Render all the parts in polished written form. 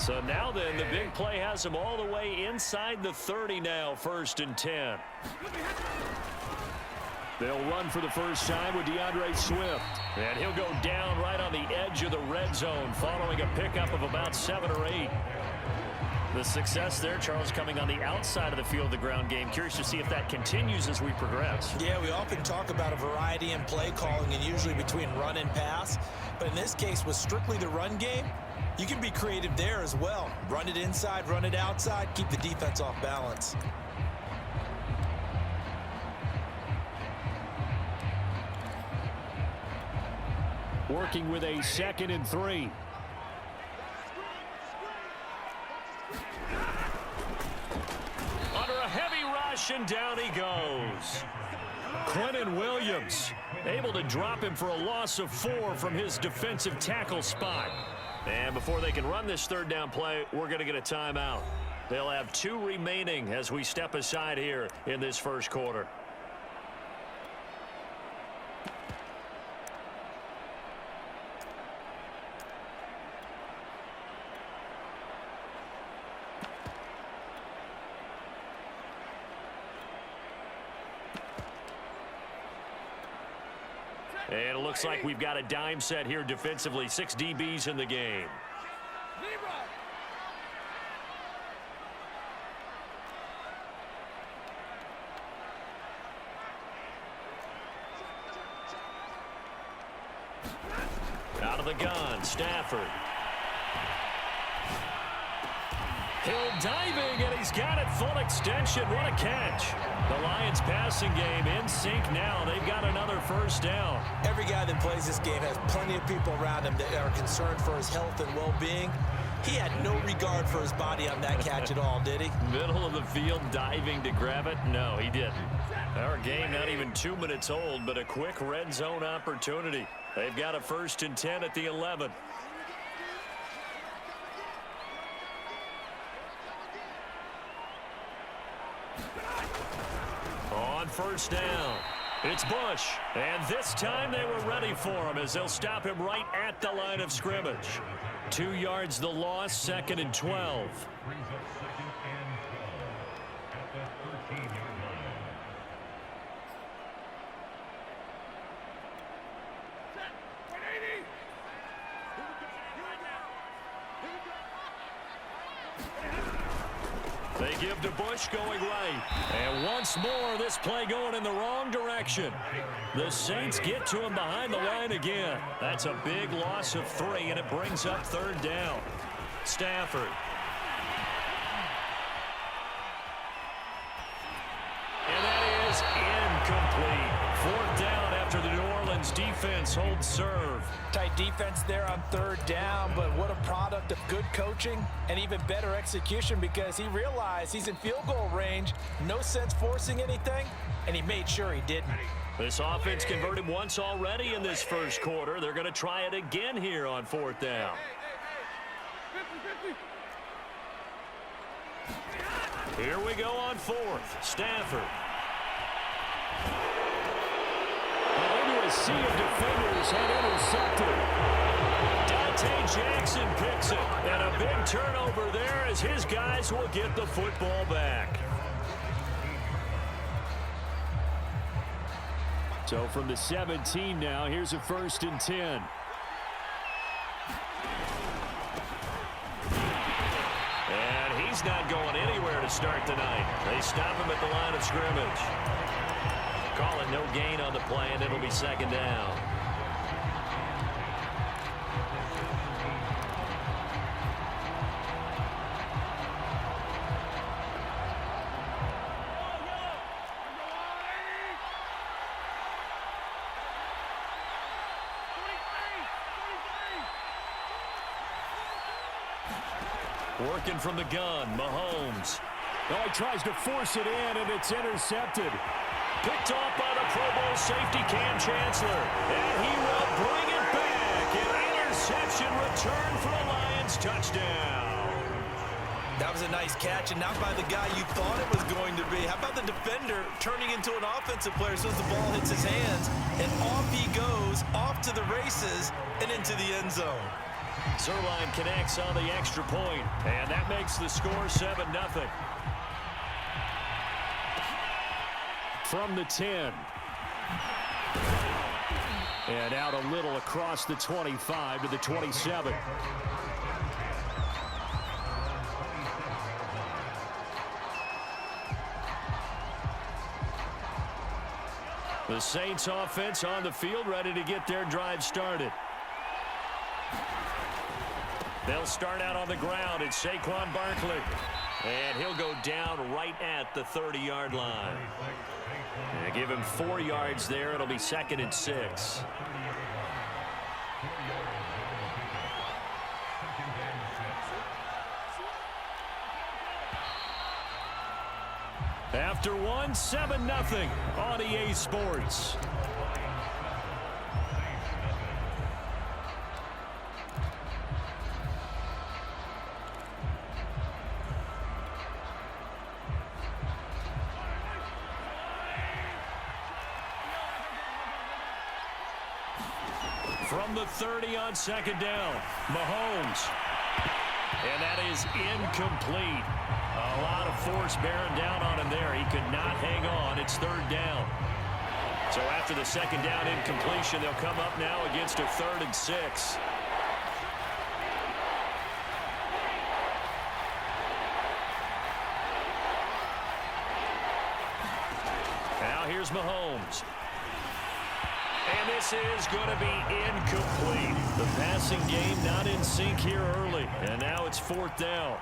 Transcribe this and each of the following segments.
So now then, the big play has him all the way inside the 30 now, 1st and 10. They'll run for the first time with DeAndre Swift. And he'll go down right on the edge of the red zone following a pickup of about 7 or 8. The success there, Charles, coming on the outside of the field of the ground game. Curious to see if that continues as we progress. Yeah, we often talk about a variety in play calling and usually between run and pass. But in this case, with strictly the run game, you can be creative there as well. Run it inside, run it outside, keep the defense off balance. Working with a 2nd and 3. Under a heavy rush, and down he goes. Quentin Williams able to drop him for a loss of 4 from his defensive tackle spot. And before they can run this 3rd down play, we're going to get a timeout. They'll have 2 remaining as we step aside here in this 1st quarter. And it looks like we've got a dime set here defensively. 6 DBs in the game. Out of the gun, Stafford. Hill diving, and he's got it full extension. What a catch. The Lions passing game in sync now. They've got another 1st down. Every guy that plays this game has plenty of people around him that are concerned for his health and well-being. He had no regard for his body on that catch at all, did he? Middle of the field diving to grab it? No, he didn't. Our game not even 2 minutes old, but a quick red zone opportunity. They've got a 1st and 10 at the 11. On 1st down, it's Bush. And this time they were ready for him as they'll stop him right at the line of scrimmage. 2 yards the loss, 2nd and 12. They give to Bush going right. And once more, this play going in the wrong direction. The Saints get to him behind the line again. That's a big loss of 3, and it brings up 3rd down. Stafford. And that is incomplete. 4th down after the New Orleans defense holds serve. Tight defense there on 3rd down, but what a product of good coaching and even better execution because he realized he's in field goal range. No sense forcing anything, and he made sure he didn't. This offense converted once already in this 1st quarter. They're going to try it again here on 4th down. Here we go on 4th. Stafford. A sea of defenders had intercepted. Dante Jackson picks it, and a big turnover there as his guys will get the football back. So from the 17 now, here's a 1st and 10. And he's not going anywhere to start tonight. They stop him at the line of scrimmage. Call it no gain on the play, and it'll be 2nd down. Working from the gun, Mahomes. Oh, he tries to force it in, and it's intercepted. Picked off by the Pro Bowl safety Cam Chancellor. And he will bring it back. An interception return for a Lions touchdown. That was a nice catch, and not by the guy you thought it was going to be. How about the defender turning into an offensive player as soon as the ball hits his hands, and off he goes, off to the races, and into the end zone. Zerline connects on the extra point, and that makes the score 7-0. From the 10. And out a little across the 25 to the 27. The Saints offense on the field, ready to get their drive started. They'll start out on the ground. It's Saquon Barkley. And he'll go down right at the 30-yard line. And give him 4 yards there. It'll be 2nd and 6. After one, 7-0 on EA Sports. From the 30 on 2nd down, Mahomes. And that is incomplete. A lot of force bearing down on him there. He could not hang on. It's 3rd down. So after the 2nd down incompletion, they'll come up now against a 3rd and 6. Now here's Mahomes. And this is going to be incomplete. The passing game not in sync here early. And now it's 4th down.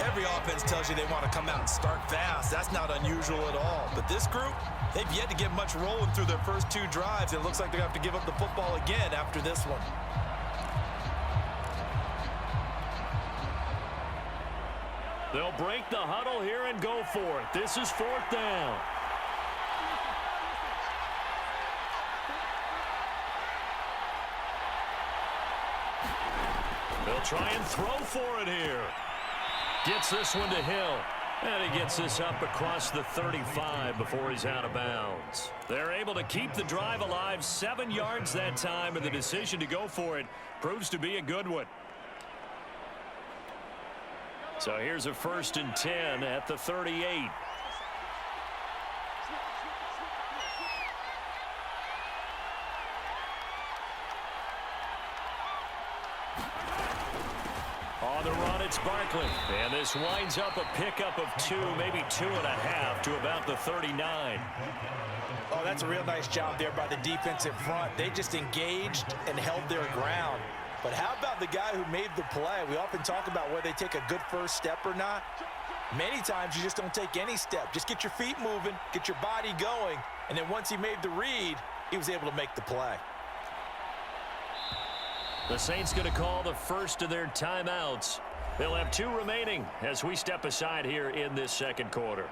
Every offense tells you they want to come out and start fast. That's not unusual at all. But this group, they've yet to get much rolling through their first 2 drives. It looks like they're going to have to give up the football again after this one. They'll break the huddle here and go for it. This is 4th down. They'll try and throw for it here. Gets this one to Hill. And he gets this up across the 35 before he's out of bounds. They're able to keep the drive alive, 7 yards that time, and the decision to go for it proves to be a good one. So here's a 1st and 10 at the 38. On the run, it's Barkley. And this winds up a pickup of 2, maybe 2.5 to about the 39. Oh, that's a real nice job there by the defensive front. They just engaged and held their ground. But how about the guy who made the play? We often talk about whether they take a good first step or not. Many times you just don't take any step. Just get your feet moving, get your body going, and then once he made the read, he was able to make the play. The Saints going to call the first of their timeouts. They'll have 2 remaining as we step aside here in this 2nd quarter.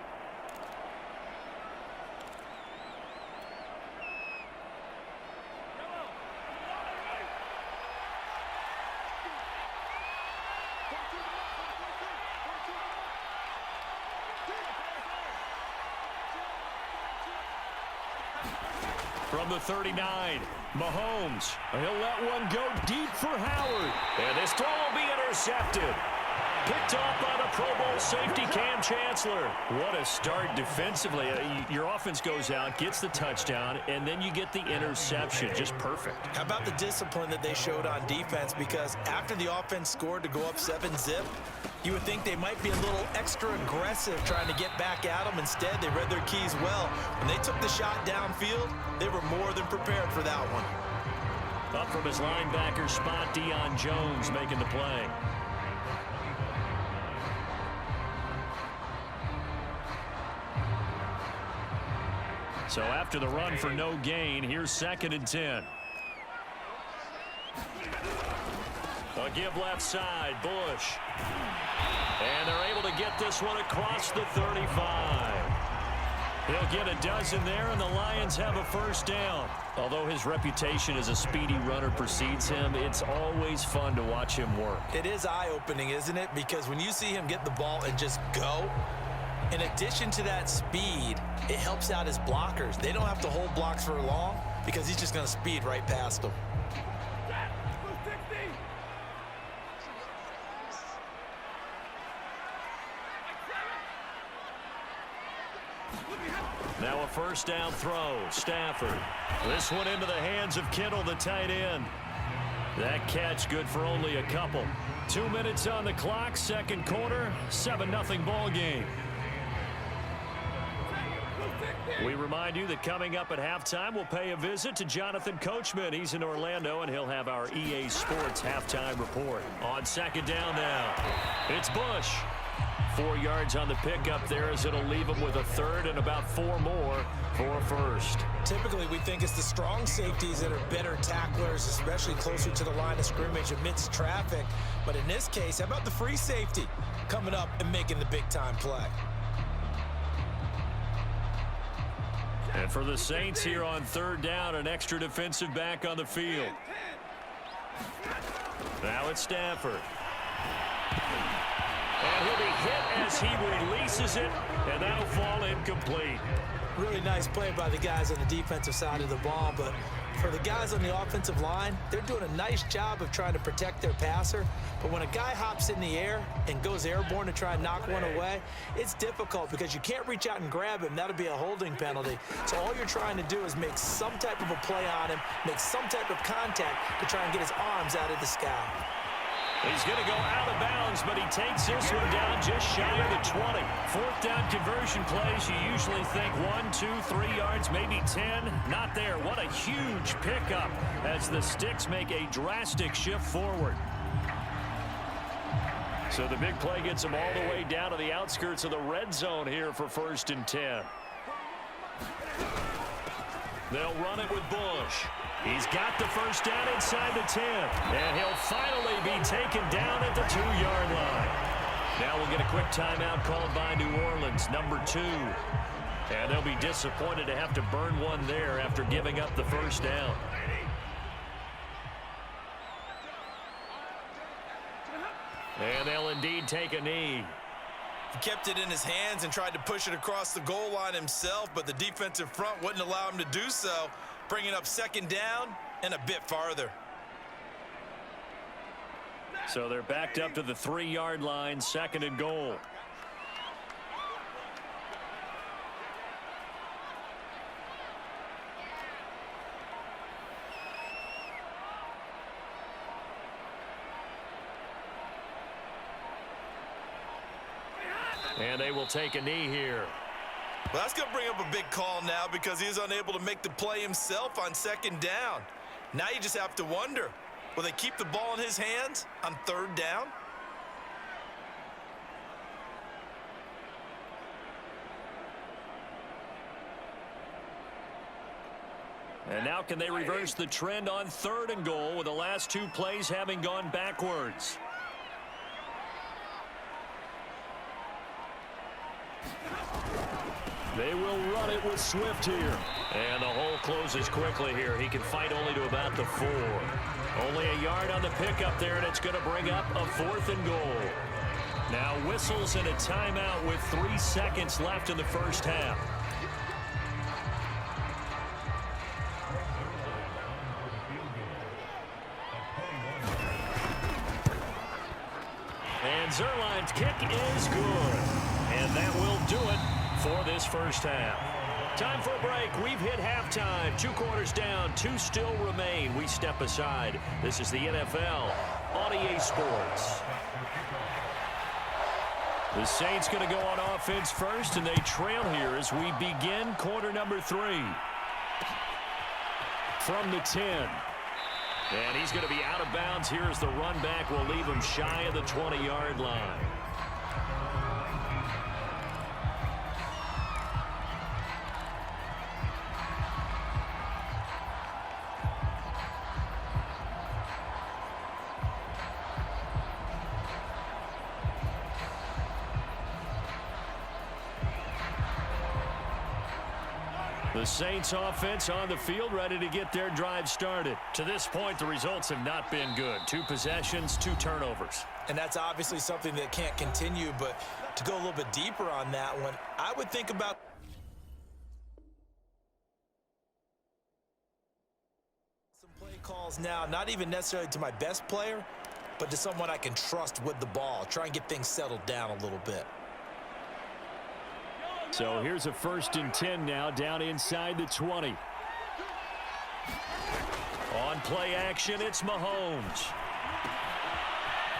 From the 39, Mahomes. He'll let one go deep for Howard. And this throw will be intercepted. Picked off by the Pro Bowl safety Cam Chancellor. What a start defensively. Your offense goes out, gets the touchdown, and then you get the interception. Just perfect. How about the discipline that they showed on defense? Because after the offense scored to go up 7-zip, you would think they might be a little extra aggressive trying to get back at them. Instead, they read their keys well. When they took the shot downfield, they were more than prepared for that one. Up from his linebacker spot, Deion Jones making the play. So after the run for no gain, here's 2nd and 10. A give left side, Bush. And they're able to get this one across the 35. He'll get a dozen there, and the Lions have a 1st down. Although his reputation as a speedy runner precedes him, it's always fun to watch him work. It is eye-opening, isn't it? Because when you see him get the ball and just go, in addition to that speed, it helps out his blockers. They don't have to hold blocks for long because he's just going to speed right past them. Now a first down throw. Stafford. This one into the hands of Kittle, the tight end. That catch good for only a couple. 2 minutes on the clock, second quarter, 7-0 ball game. We remind you that coming up at halftime, we'll pay a visit to Jonathan Coachman. He's in Orlando, and he'll have our EA Sports halftime report. On second down now, it's Bush. 4 yards on the pickup there as it'll leave him with a third and about 4 more for a first. Typically, we think it's the strong safeties that are better tacklers, especially closer to the line of scrimmage amidst traffic. But in this case, how about the free safety coming up and making the big-time play? And for the Saints here on third down, an extra defensive back on the field. Now it's Stafford. And he'll be hit as he releases it, and that'll fall incomplete. Really nice play by the guys on the defensive side of the ball, but for the guys on the offensive line, they're doing a nice job of trying to protect their passer. But when a guy hops in the air and goes airborne to try and knock one away, it's difficult because you can't reach out and grab him. That'll be a holding penalty. So all you're trying to do is make some type of a play on him, make some type of contact to try and get his arms out of the sky. He's going to go out of bounds, but he takes this one down just shy of the 20. Fourth down conversion plays, you usually think 1, 2, 3 yards, maybe 10. Not there. What a huge pickup as the Sticks make a drastic shift forward. So the big play gets him all the way down to the outskirts of the red zone here for 1st and 10. They'll run it with Bush. He's got the first down inside the 10. And he'll finally be taken down at the 2-yard line. Now we'll get a quick timeout called by New Orleans, number 2. And they'll be disappointed to have to burn one there after giving up the first down. And they'll indeed take a knee. He kept it in his hands and tried to push it across the goal line himself, but the defensive front wouldn't allow him to do so, bringing up second down and a bit farther. So they're backed up to the 3-yard line, 2nd and goal. And they will take a knee here. Well, that's going to bring up a big call now because he is unable to make the play himself on second down. Now you just have to wonder, will they keep the ball in his hands on third down? And now can they reverse the trend on 3rd and goal with the last 2 plays having gone backwards? They will run it with Swift here. And the hole closes quickly here. He can fight only to about the 4. Only a yard on the pickup there, and it's going to bring up a 4th and goal. Now whistles and a timeout with 3 seconds left in the first half. And Zerline's kick is good. And that will do it for this first half. Time for a break. We've hit halftime. 2 quarters down. 2 still remain. We step aside. This is the NFL on EA Sports. The Saints going to go on offense first, and they trail here as we begin quarter number 3. From the 10. And he's going to be out of bounds here as the run back will leave him shy of the 20-yard line. The Saints offense on the field ready to get their drive started. To this point, the results have not been good. 2 possessions, 2 turnovers. And that's obviously something that can't continue, but to go a little bit deeper on that one, I would think about some play calls now, not even necessarily to my best player, but to someone I can trust with the ball. Try and get things settled down a little bit. So here's a 1st and 10 now, down inside the 20. On play action, it's Mahomes.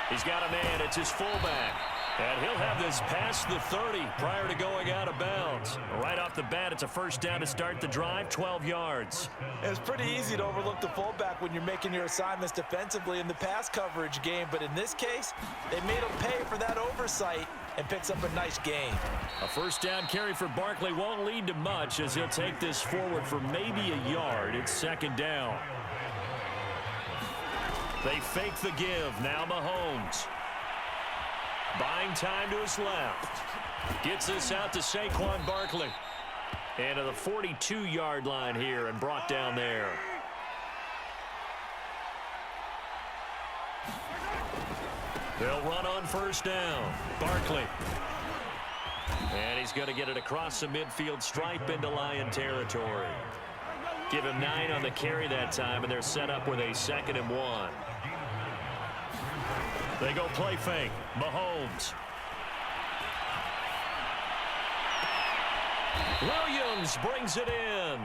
He's got a man. It's his fullback. And he'll have this past the 30 prior to going out of bounds. Right off the bat, it's a 1st down to start the drive, 12 yards. It's pretty easy to overlook the fullback when you're making your assignments defensively in the pass coverage game. But in this case, they made him pay for that oversight and picks up a nice gain. A 1st down carry for Barkley won't lead to much as he'll take this forward for maybe a yard. It's 2nd down. They fake the give. Now Mahomes. Buying time to his left. Gets this out to Saquon Barkley. And to the 42-yard line here and brought down there. They'll run on 1st down. Barkley. And he's going to get it across the midfield stripe into Lion territory. Give him 9 on the carry that time, and they're set up with a 2nd and 1. They go play fake. Mahomes. Williams brings it in.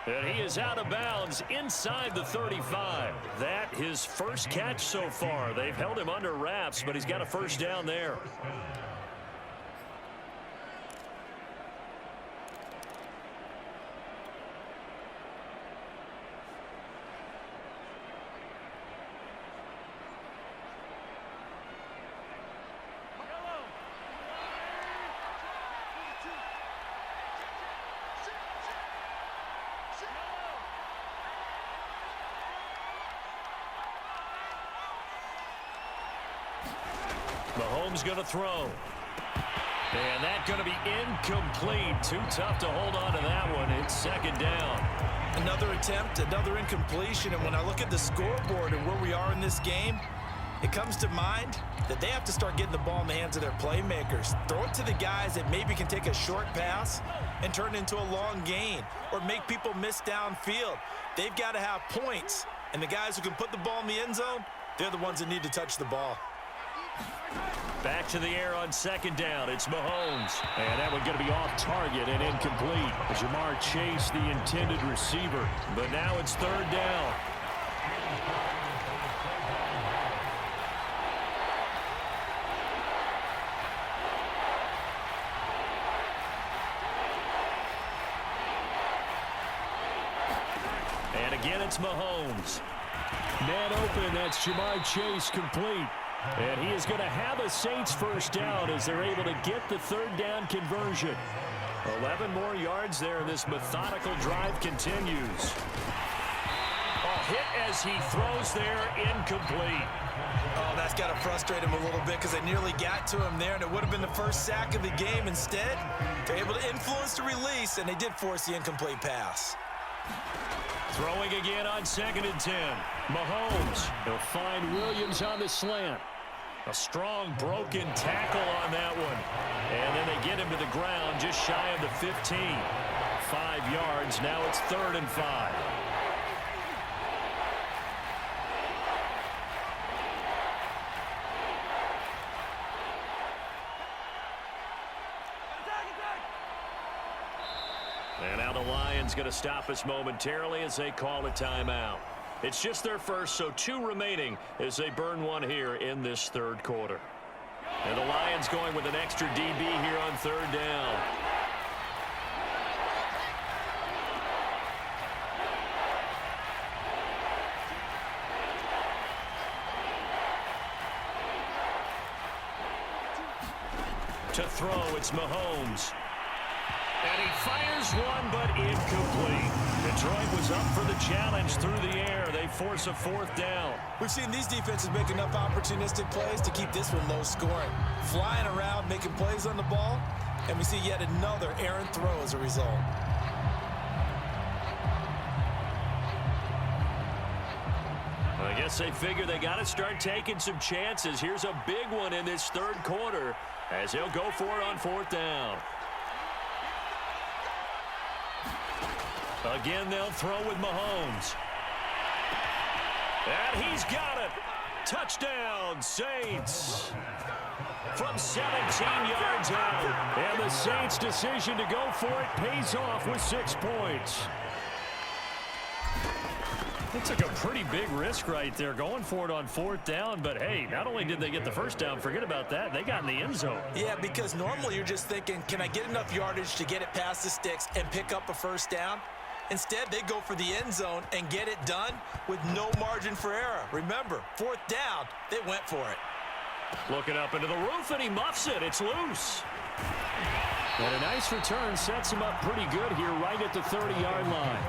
And he is out of bounds inside the 35. That his 1st catch so far. They've held him under wraps, but he's got a 1st down there. Mahomes going to throw. And that's going to be incomplete. Too tough to hold on to that one. It's 2nd down. Another attempt, another incompletion. And when I look at the scoreboard and where we are in this game, it comes to mind that they have to start getting the ball in the hands of their playmakers. Throw it to the guys that maybe can take a short pass and turn it into a long gain or make people miss downfield. They've got to have points. And the guys who can put the ball in the end zone, they're the ones that need to touch the ball. Back to the air on 2nd down. It's Mahomes. And that one going to be off target and incomplete. Jamar Chase, the intended receiver. But now it's 3rd down. And again, it's Mahomes. Man open. That's Jamar Chase complete. And he is going to have a Saints 1st down as they're able to get the 3rd down conversion. 11 more yards there, and this methodical drive continues. A hit as he throws there, incomplete. Oh, that's got to frustrate him a little bit because they nearly got to him there, and it would have been the 1st sack of the game. Instead, they're able to influence the release, and they did force the incomplete pass. Throwing again on 2nd and 10. Mahomes. He'll find Williams on the slant. A strong broken tackle on that one. And then they get him to the ground just shy of the 15. 5 yards. Now it's 3rd and 5. And now the Lions going to stop us momentarily as they call a timeout. It's just their 1st, so 2 remaining as they burn one here in this 3rd quarter. And the Lions going with an extra DB here on 3rd down. To throw, it's Mahomes. And he fires one, but incomplete. Detroit was up for the challenge through the air. They force a 4th down. We've seen these defenses make enough opportunistic plays to keep this one low scoring. Flying around, making plays on the ball, and we see yet another errant throw as a result. I guess they figure they got to start taking some chances. Here's a big one in this 3rd quarter as he'll go for it on 4th down. Again, they'll throw with Mahomes. And he's got it. Touchdown, Saints. From 17 yards out. And the Saints' decision to go for it pays off with 6 points. They took a pretty big risk right there going for it on 4th down. But, hey, not only did they get the first down, forget about that, they got in the end zone. Yeah, because normally you're just thinking, can I get enough yardage to get it past the sticks and pick up a first down? Instead, they go for the end zone and get it done with no margin for error. Remember, 4th down, they went for it. Looking up into the roof, and he muffs it. It's loose. And a nice return sets him up pretty good here right at the 30-yard line.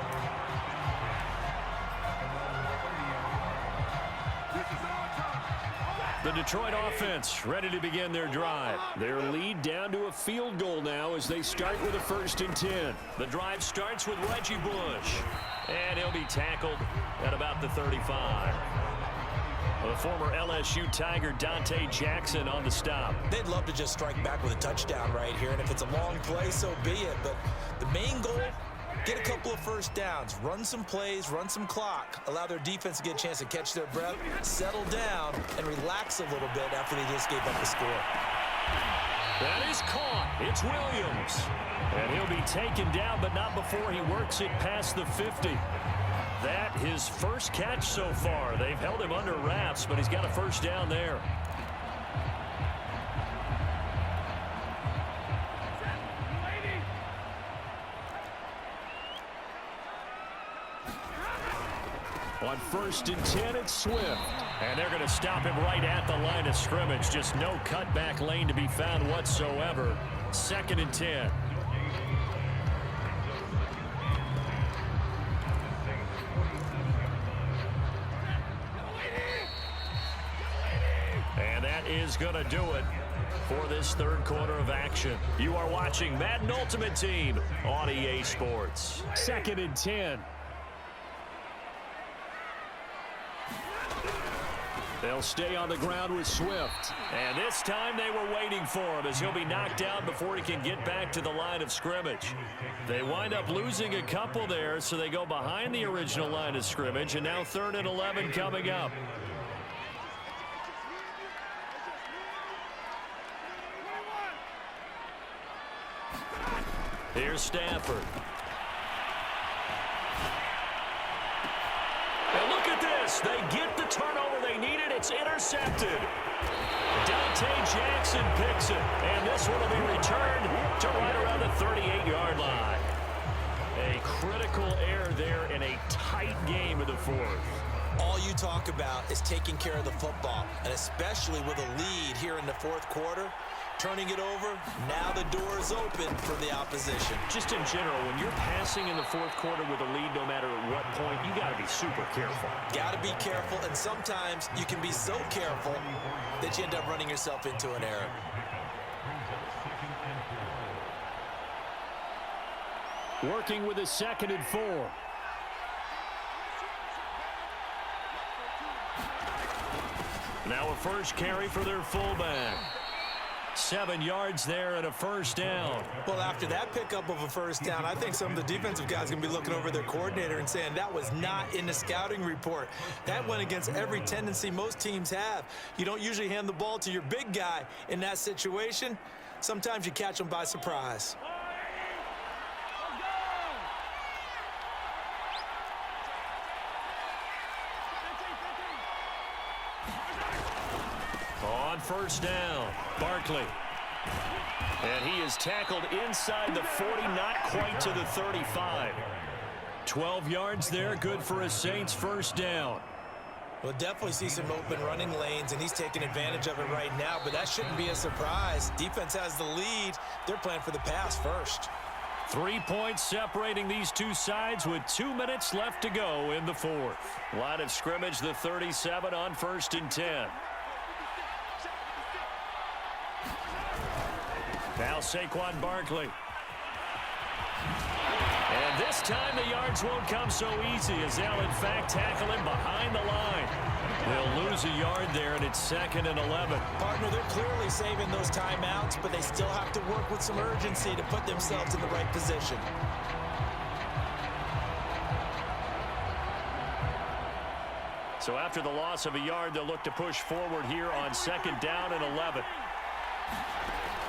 The Detroit offense ready to begin their drive. Their lead down to a field goal now as they start with a 1st and 10. The drive starts with Reggie Bush. And he'll be tackled at about the 35. The former LSU Tiger Dante Jackson on the stop. They'd love to just strike back with a touchdown right here, and if it's a long play, so be it. But the main goal, get a couple of first downs, run some plays, run some clock, allow their defense to get a chance to catch their breath, settle down, and relax a little bit after they just gave up the score. That is caught. It's Williams. And he'll be taken down, but not before he works it past the 50. That his first catch so far. They've held him under wraps, but he's got a first down there. On 1st and 10, it's Swift. And they're going to stop him right at the line of scrimmage. Just no cutback lane to be found whatsoever. 2nd and 10. And that is going to do it for this 3rd quarter of action. You are watching Madden Ultimate Team on EA Sports. 2nd and 10. They'll stay on the ground with Swift. And this time they were waiting for him as he'll be knocked down before he can get back to the line of scrimmage. They wind up losing a couple there, so they go behind the original line of scrimmage, and now 3rd and 11 coming up. Here's Stafford. And look at this. They get the turnover they needed. It's intercepted. Dante Jackson picks it. And this one will be returned to right around the 38-yard line. A critical error there in a tight game of the 4th. All you talk about is taking care of the football, and especially with a lead here in the 4th quarter. Turning it over, now the door is open for the opposition. Just in general, when you're passing in the 4th quarter with a lead, no matter at what point, you got to be super careful. Got to be careful, and sometimes you can be so careful that you end up running yourself into an error. Working with a 2nd and 4. Now a first carry for their fullback. 7 yards there and a first down. Well, after that pickup of a first down, I think some of the defensive guys are going to be looking over their coordinator and saying that was not in the scouting report. That went against every tendency most teams have. You don't usually hand the ball to your big guy in that situation. Sometimes you catch them by surprise. On first down, Barkley. And he is tackled inside the 40, not quite to the 35. 12 yards there, good for a Saints first down. We'll definitely see some open running lanes, and he's taking advantage of it right now, but that shouldn't be a surprise. Defense has the lead. They're playing for the pass first. 3 points separating these two sides with 2 minutes left to go in the 4th. Line of scrimmage, the 37 on 1st and 10. Now Saquon Barkley. And this time the yards won't come so easy as they'll in fact tackle him behind the line. They'll lose a yard there, and it's 2nd and 11. Partner, they're clearly saving those timeouts, but they still have to work with some urgency to put themselves in the right position. So after the loss of a yard, they'll look to push forward here on 2nd down and 11.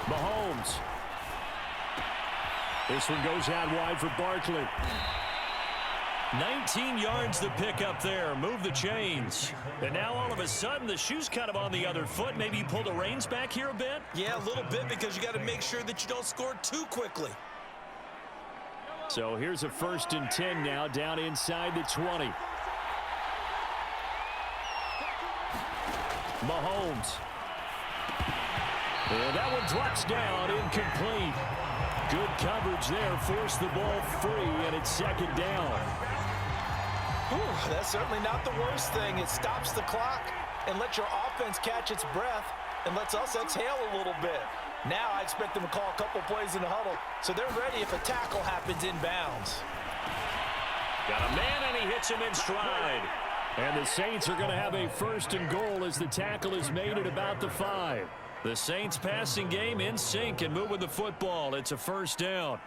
Mahomes. This one goes out wide for Barkley. 19 yards to pick up there. Move the chains. And now all of a sudden the shoe's kind of on the other foot. Maybe you pull the reins back here a bit? Yeah, a little bit, because you got to make sure that you don't score too quickly. So here's a 1st and 10 now, down inside the 20. Mahomes. And that one drops down, incomplete. Good coverage there, forced the ball free, and it's 2nd down. Whew, that's certainly not the worst thing. It stops the clock and lets your offense catch its breath and lets us exhale a little bit. Now I expect them to call a couple plays in the huddle, so they're ready if a tackle happens inbounds. Got a man, and he hits him in stride. And the Saints are going to have a 1st and goal as the tackle is made at about the 5. The Saints passing game in sync and moving the football. It's a 1st down.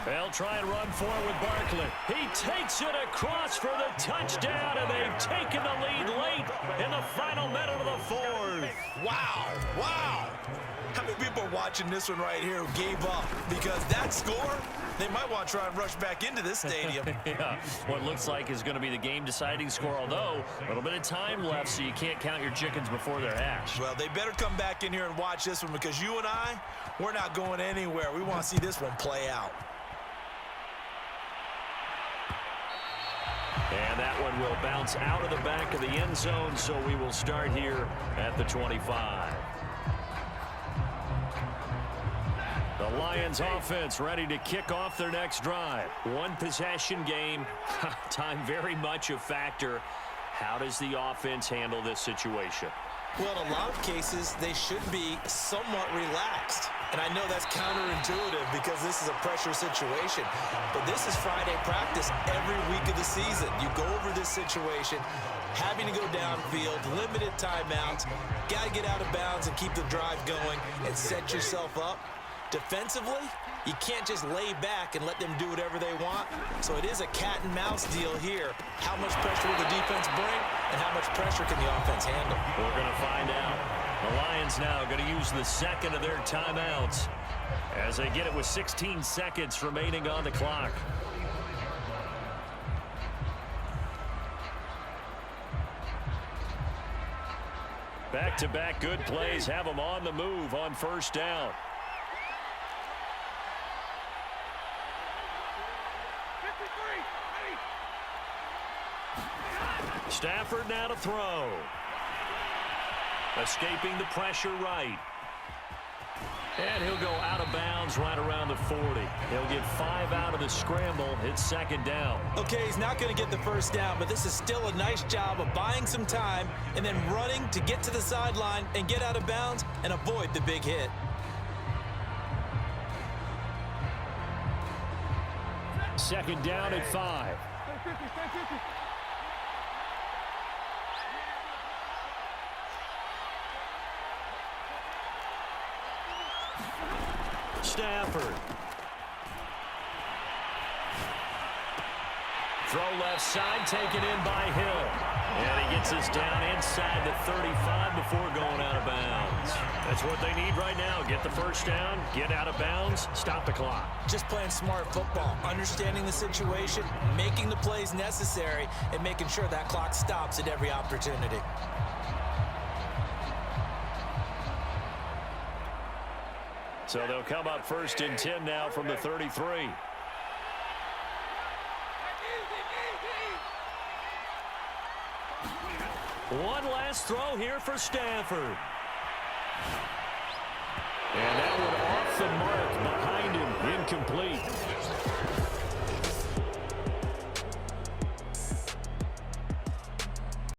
They'll try and run forward with Barkley. He takes it across for the touchdown, and they've taken the lead late in the final minute of the 4th. Wow, wow. How many people are watching this one right here who gave up? Because that score, they might want to try and rush back into this stadium. Yeah, what looks like is going to be the game-deciding score, although a little bit of time left, so you can't count your chickens before they're hatched. Well, they better come back in here and watch this one, because you and I, we're not going anywhere. We want to see this one play out. And that one will bounce out of the back of the end zone, so we will start here at the 25. The Lions offense ready to kick off their next drive. One possession game. Time very much a factor. How does the offense handle this situation? Well, in a lot of cases, they should be somewhat relaxed. And I know that's counterintuitive because this is a pressure situation. But this is Friday practice every week of the season. You go over this situation, having to go downfield, limited timeouts, got to get out of bounds and keep the drive going and set yourself up. Defensively, you can't just lay back and let them do whatever they want. So it is a cat and mouse deal here. How much pressure will the defense bring, and how much pressure can the offense handle? We're going to find out. The Lions now going to use the 2nd of their timeouts as they get it with 16 seconds remaining on the clock. Back-to-back good plays have them on the move on 1st down. Stafford now to throw. Escaping the pressure right. And he'll go out of bounds right around the 40. He'll get 5 out of the scramble. It's 2nd down. Okay, he's not going to get the 1st down, but this is still a nice job of buying some time and then running to get to the sideline and get out of bounds and avoid the big hit. Second down at 5. Stafford. Throw left side, taken in by Hill. And he gets us down inside the 35 before going out of bounds. That's what they need right now. Get the 1st down, get out of bounds, stop the clock. Just playing smart football, understanding the situation, making the plays necessary, and making sure that clock stops at every opportunity. So they'll come up 1st and 10 now from the 33. One last throw here for Stafford. And that one off the mark behind him, incomplete.